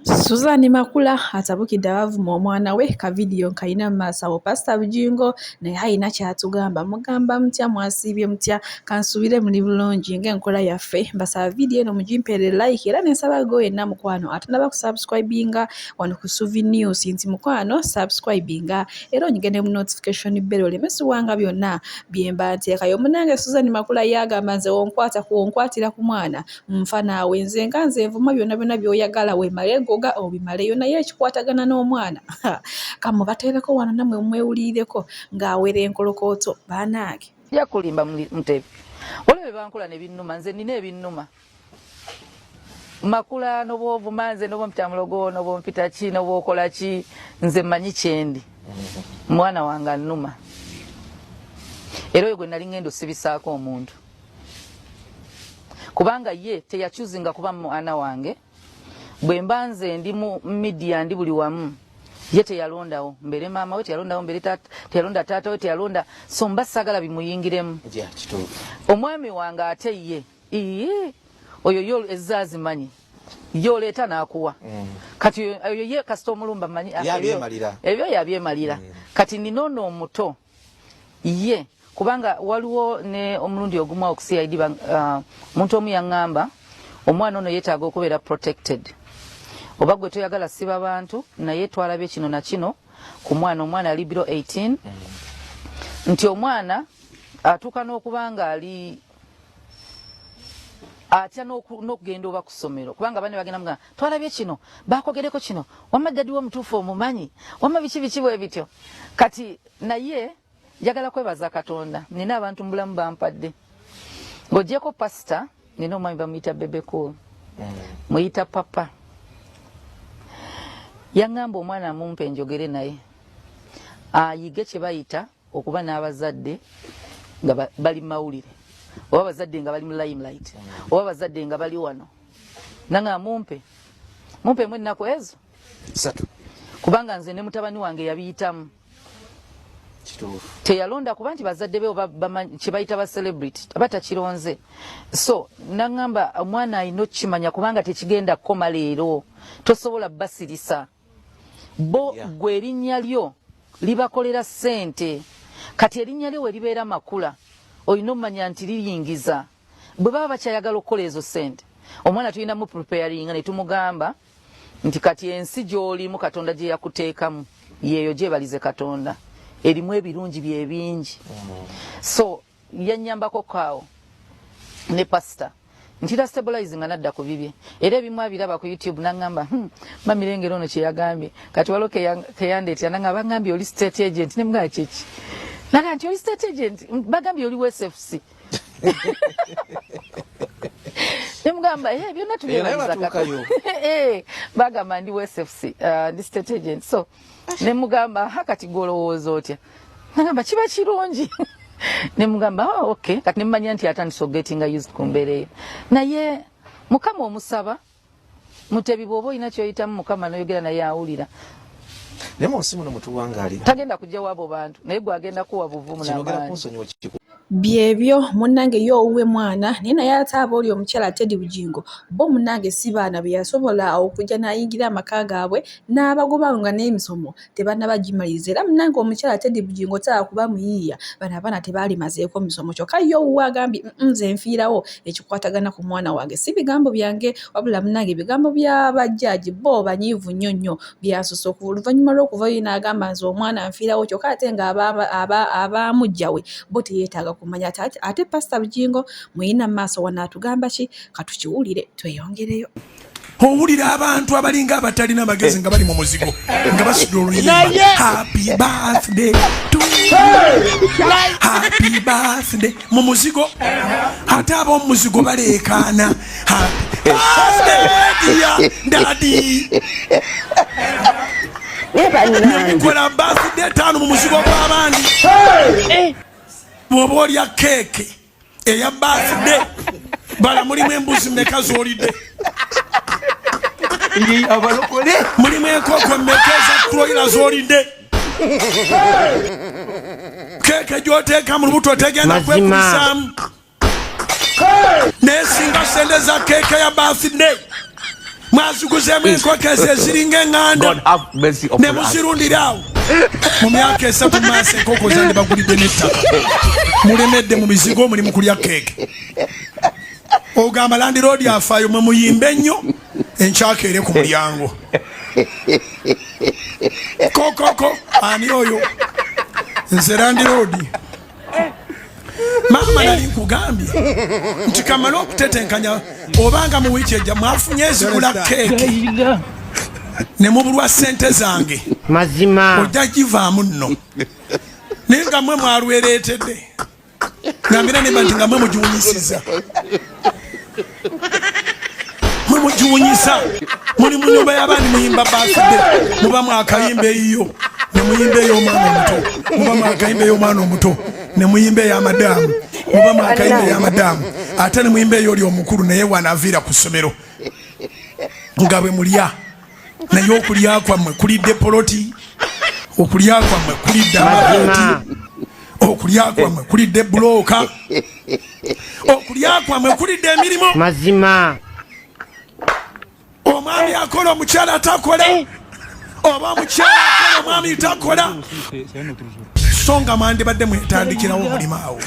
Suzan Makula atabukidde abavuma omwana we ka video kayina maasawo Pastor Bujingo naye ayina kyatugamba mugamba mutya mwasiibye mutya kansubire muli bulungi ng'enkola yaffe mbasaba video eno mugimpeere like era nensaba go yenna mukwano atanaba kusubscribinga wano ku Suvi News nti mukwano subscribinga era onyigende mu notification bell olemesibwanga byonna byemba nteekayo. Munange Suzan Makula yagamba nze wonkwatira ku mwana nfa naawe nze nga nze nvuma byonna byonna by'oyagala weemale goga obimaleyo naye ekikwatagana n'omwana kamu bateereko wano namwe mwewulireko ng'awera enkolokooto baanaage ya kulimba Mutebi olebe bankula ne binnuma nze nina ebinnuma Makula n'obwovuma nze n'obwompitamulogo n'obwompita ki n'obwokola ki nze mmanyi kyendi mwana wange annuma era oyo gwe nali ngenda osibisaako omuntu kubanga ye teyakyuzinga kuba mwana wange bwe mbanze ndi mu media ndi buli wamu ye teyalondawo mbere mama we teyalondawo mbere teyalonda taata we teyalonda so mba sagala bimuyingiremu omwami wange ate ye oyo yo ezaazi manyi yo leeta n'akuwa kati oyo ye kasita omulumba manyi ebyo yabyemalira kati ninono omuto ye kubanga waliwo ne omulundi ogumu okuCID omuntu omu yaŋŋamba omwana ono yeetaaga okubeera protected oba gwe toyagala siba bantu naye twalabye kino na kino ku omwana ali below 18 nti omwana atuuka n'okuba nga ali atya n'okugenda oba ku ssomero kubanga bane bagenda muga twalabye kino baakogereko kino wamma ddadi w'omutuufu omumanyi wamma biki bwe bityo kati naye njagala kwebaza Katonda nina abantu mbulamu bampadde ng'oggyeko pasita nina omwami bamuyita bebeko muyita papa yaŋŋamba omwana amumpe njogere naye ayige kye bayita okuba n'abazadde nga bali mawulire oba abazadde nga bali mu limelight oba abazadde nga bali wano nanga mumpe mwe ennaku ezo 3 kubanga nze ne mutabani wange yabiyitamu teyalonda kuba nti bazadde be oba kye bayita ba celebrity abatakironze so naŋŋamba omwana ayina okukimanya kubanga tekigenda kukoma leero tosobola basirisa bo gwe erinnya lyo libakolera ssente kati erinnya lyo we libeera Makula olina omumanya nti liyingiza bwe baba bakyayagala okukola ezo ssente omwana tulina mu preparinga ne tumugamba nti kati ensi gy'olimu Katonda gye yakuteekamu yeeyo gyebalize Katonda erimu ebirungi bye bingi so yannyambako kaawo ne pastor ntira stabilizing anadda ku bibye era ebimu abiraba ku YouTube naŋŋamba mamirengero ono kye yagambye kati waliwo keyandeetya naŋŋamba bangambye oli state agent ne mugamba kyeki naga nti oli state agent bagambye oli SFC ne mugamba byonna tubyemaliza bagamba ndi SFC ndi state agent so ne mugamba kati golowooza otya nagamba kiba kirungi ne mugamba okay kati ne mmanya nti atandise gettinga used ku mbeera eyo naye Mukama omusaba Mutebi bw'oba olina kyoyitamu Mukama n'oyogera naye awulira naye munsi muno mutuwangaali tagenda kujjawo abo bantu naye gwagenda kuwa buvumu n'amaanyi byebyo munange yo owuwe mwana naye naye ate aba oli omukyala Teddy Bujingo bo munange si baana be yasobola okujja n'ayingira amaka gaabwe n'abagoba nga n'emisomo tebannabagimaliriza era munange omukyala Teddy Bujingo taa kuba muyiiya bano abaana tebaalimazeeko misomo kyokka yo owuwe agambye nze nfiirawo ekikwatagana ku mwana wange si bigambo byange wabula munange ebigambo by'abajjaaji bo banyiivu nnyo nnyo byasosa oluvannyuma lw'okuva yo n'agamba nze omwana nfiirawo kyokka ate nga abamujjawe bo teyeetaaga kumanya ate Pastor Bujingo muyina maaso wano atugamba ki katukiwulire tweyongereyo. Owulira abantu abalinga abatalina magezi nga bali mu muzigo nga basudde oluyimba happy birthday to you happy birthday mu muzigo ate ab'omu muzigo baleekaana happy birthday daddy nemukola birthday taano mu muzigo gw'abandi bw'oba olya keeke eya birthday bala mulimu embuzi mmeka z'olidde mulimu enkoko mmeka eza kuloyira z'olidde keeke gy'oteeka mu lubuto tegenda kwekulisaamu naye singa sente za keeke ya birthday mwazuguzemu enkoko ezo eziringa eŋŋanda ne muzirundirawo mu myaka 3 mu maaso enkoko zandi bagulidde n'ettaka mulemedde mu mizigo muli mu kulya keeke ogamba landiroodi afaayo mwe muyimbe ennyo enkyaka ere ku mulyango kokoko ani oyo nze landiroodi maama nali nkugambye nti kamala okutetenkanya obanga mu wiiki ejja mwafunye ezigula keeke ne mubulwa ssente zange mazima ojja givaamu nno naye nga mmwe mwalwereetedde ngambira nemba nti nga mmwe mugiwunyisiza mwe mugiwunyisa muli mu nyumba y'abaani muyimba baafudde muba mwakayimba eyiyo ne muyimba ey'omwana omuto muba mwakayimba ey'omwana omuto ne muyimba ey'amadaamu muba mwakayimba ey'amadaamu ate ne muyimba ey'oli omukulu naye wanaaviira ku ssomero nga bwe mulya naye okulya kwammwe kulidde poloti okulya kwammwe kulidde amabooti okulya kwammwe kulidde bulooka okulya kwammwe kulidde emirimu mazima omwami akola omukyala takola oba omukyala akola omwami takola so nga mwandibadde mwetandikirawo omulimu awo